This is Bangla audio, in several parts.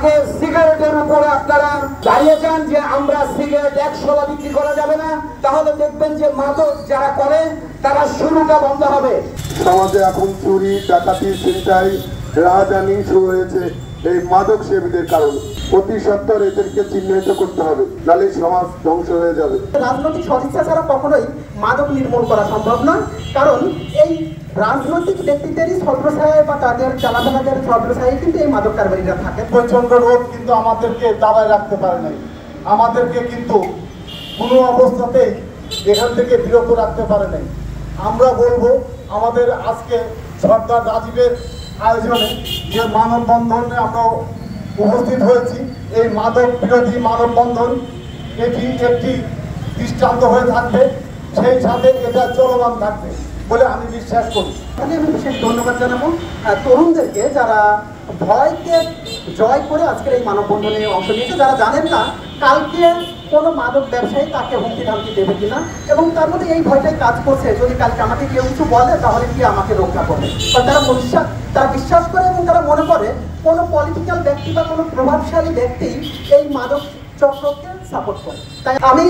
আগে সিগারেটের উপরে আপনারা দাঁড়িয়ে যান যে আমরা সিগারেট 100 বিক্রি করা যাবে না, তাহলে দেখবেন যে মাদক যারা করে তারা শুরুটা বন্ধ হবে। সমাজে এখন চুরি, ডাকাতি, ছিনতাই, রাহাজানি শুরু হয়েছে এই মাদক সেবীদের কারণে। অতি সত্বর এদেরকে চিহ্নিত করতে হবে, নাহলে সমাজ ধ্বংস হয়ে যাবে। রাজনৈতিক সদিচ্ছা ছাড়া কখনোই মাদক নির্মূল করা সম্ভব নয়, কারণ এই রাজনৈতিক ব্যক্তিদেরই ছত্রছায়ায় বা তাদের চালাচালাদের ছত্রছায়ায় কিন্তু এই মাদক কারবারিরা থাকে। প্রচন্ড রোদ কিন্তু আমাদেরকে দাবায় রাখতে পারে নাই, আমাদেরকে কিন্তু কোনো অবস্থাতেই এখান থেকে বিরত রাখতে পারে নাই। আমরা বলবো আমাদের আজকে সর্দার রাজীবের আয়োজনে যে মানববন্ধনে আমরা উপস্থিত হয়েছি, এই মাদক বিরোধী মানববন্ধন এটি একটি দৃষ্টান্ত হয়ে থাকবে, সেই সাথে এটা চলমান থাকবে বলে আমি বিশ্বাস করি। আমি বিশেষ ধন্যবাদ জানাবো তরুণদেরকে যারা ভয়কে জয় করে আজকের এই মানববন্ধনে অংশ নিয়েছে, যারা জানেন না কালকে কোনো মাদক ব্যবসায়ী তাকে হুমকি ধামকি দেবে কিনা, এবং তার মধ্যে এই ভয়টাই কাজ করছে যদি কালকে আমাকে কেউ কিছু বলে তাহলে কি আমাকে রক্ষা করবে। তারা বিশ্বাস করে এবং তারা মনে করে কোনো পলিটিক্যাল ব্যক্তি বা কোনো প্রভাবশালী ব্যক্তি এই মাদক চক্রকে সাপোর্ট করে। তাই আমি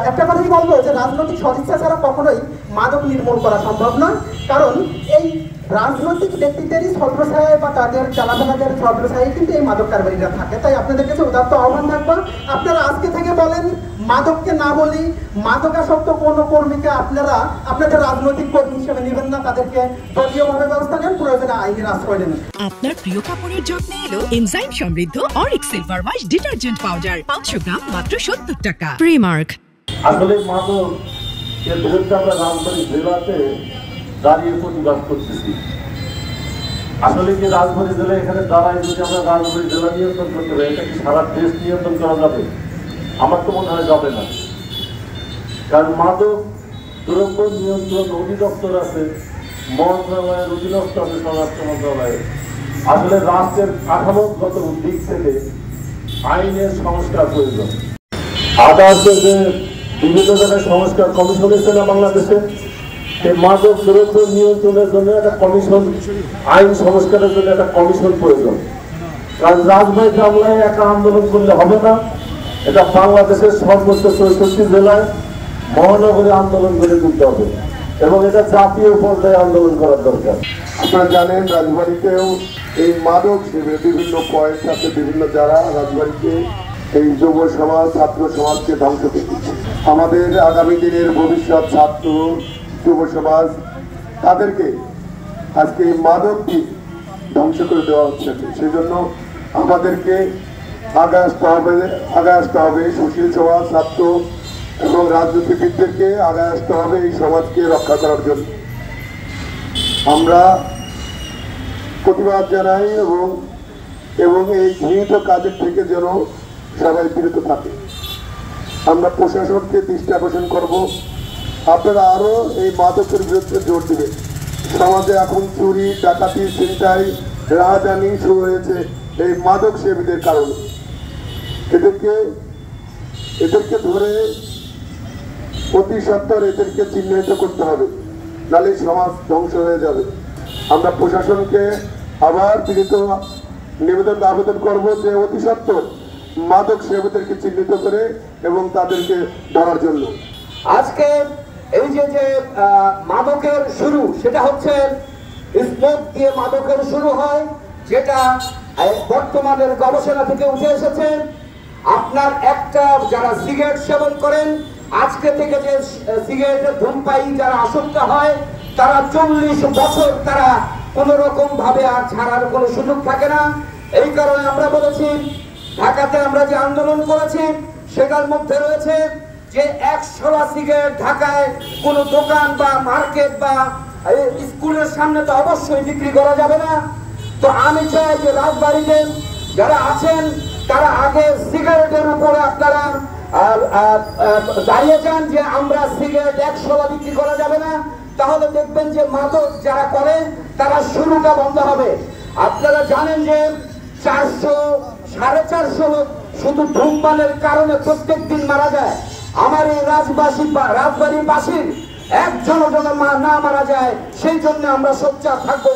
একটা কথাই বলবো যে রাজনৈতিক সদিচ্ছা ছাড়া কখনোই মাদক নির্মূল করা সম্ভব নয়, কারণ এই রাজনৈতিক ব্যক্তিদেরই ছত্রছায়ায় বা তাদের চালাচালাদের ছত্রছায়ায় কিন্তু এই মাদক কারবারিরা থাকে। তাই আপনাদের কাছে উদাত্ত আহ্বান থাকবে, আপনারা আজকে থেকে বলেন মাদককে না বলি, মাদকাসক্ত কোনো কর্মীকে আপনারা আপনাদের রাজনৈতিক কর্মী হিসেবে নেবেন না, তাদেরকে দলীয়ভাবে ব্যবস্থা নেন, প্রয়োজনে আইনের আশ্রয় নেন। আপনার প্রিয় কাপড়ের যত্নে এলো এনজাইম সমৃদ্ধ Arik silver wash detergent powder 500 গ্রাম মাত্র 70 টাকা। প্রিমার্ক। আসলে মাদক এর বিরুদ্ধে আমরা রাজবাড়ী জেলাতে দাঁড়িয়ে প্রতিবাদ করতেছি। আসলে কি রাজবাড়ী জেলা এখানে দাঁড়ায় যদি আমরা রাজবাড়ী জেলা নিয়ন্ত্রণ করতে পারি, এটা কি সারা দেশ নিয়ন্ত্রণ করা যাবে? আমার তো মনে হয় যাবে না, কারণ মাদক দ্রব্য নিয়ন্ত্রণ অধিদপ্তর আছে, মন্ত্রণালয়ের অধীনস্থ আছে স্বরাষ্ট্র মন্ত্রণালয়ে। আসলে রাষ্ট্রের কাঠামোগত দিক থেকে আইনের সংস্কার প্রয়োজন। আদালতে যে বিভিন্ন জায়গায় সংস্কার কমিশন হয়েছে না বাংলাদেশে, এই মাদক দ্রব্য নিয়ন্ত্রণের জন্য একটা কমিশন, আইন সংস্কারের জন্য একটা কমিশন প্রয়োজন। কারণ রাজবাড়ী হামলায় একা আন্দোলন করলে হবে না, এটা বাংলাদেশের সর্বোচ্চ 64 জেলায় মহানগরে আন্দোলন করে তুলতে হবে এবং এটা জাতীয় পর্যায়ে আন্দোলন করার দরকার। আপনারা জানেন রাজবাড়ীতেও এই মাদক সেবী বিভিন্ন পয়েন্ট আছে, বিভিন্ন যারা রাজবাড়ীতে এই যুব সমাজ, ছাত্র সমাজকে ধ্বংস করে দিচ্ছে। আমাদের আগামী দিনের ভবিষ্যৎ ছাত্র যুব সমাজ তাদেরকে আজকে এই মাদকটি ধ্বংস করে দেওয়া হচ্ছে। সেজন্য আমাদেরকে আগে আসতে হবে সুশীল সমাজ, ছাত্র এবং রাজনীতিবিদদেরকে আগে আসতে হবে এই সমাজকে রক্ষা করার জন্য। আমরা প্রতিবাদ জানাই এবং এই ঘৃণিত কাজের থেকে যেন সবাই বিরত থাকে। আমরা প্রশাসনকে দৃষ্টি আকর্ষণ করব, আপনারা আরো এই মাদকের বিরুদ্ধে জোর দিবেন। সমাজে এখন চুরি, ডাকাতি, ছিনতাই, রাহাজানি শুরু হয়েছে এই মাদক সেবীদের কারণে। এদেরকে ধরে অতি সত্বর এদেরকে চিহ্নিত করতে হবে, নাহলে সমাজ ধ্বংস হয়ে যাবে। আমরা প্রশাসনকে আবার বিনীত আবেদন করব যে অতি সত্বর মাদক সেবীদেরকে চিহ্নিত করে এবং তাদেরকে ধরার জন্য। আজকে এই যে মাদকের শুরু, সেটা হচ্ছে স্মোক দিয়ে মাদকের শুরু হয়, যেটা বর্তমানের গবেষণা থেকে উঠে এসেছে। আপনার একটা যারা সিগারেট সেবন করেন, আজকে থেকে যে সিগারেটের ধূমপায়ী যারা আসক্ত হয়, তারা 40 বছর তারা কোন রকম ভাবে আর ছাড়ার কোনো সুযোগ থাকে না। এই কারণে আমরা বলেছি, ঢাকাতে আমরা যে আন্দোলন করেছি সেটার মধ্যে রয়েছে যে 100 সিগারেট ঢাকায় কোনো দোকান বা মার্কেট বা স্কুলের সামনে তো অবশ্যই বিক্রি করা যাবে না। তো আমি চাই যে রাজবাড়ীতে যারা আছেন তারা আগে সিগারেটের উপরে আপনারা দাঁড়িয়ে যান যে আমরা সিগারেট 100 বিক্রি করা যাবে না, তাহলে দেখবেন যে মাদক যারা করে তারা শুরুটা বন্ধ হবে। আপনারা জানেন যে 400 450 লোক শুধু ধূমপানের কারণে প্রত্যেক দিন মারা যায়। আমার এই রাজবাড়ির বাসীর একজন না মারা যায়, সেই জন্য আমরা সোচ্চার থাকবো।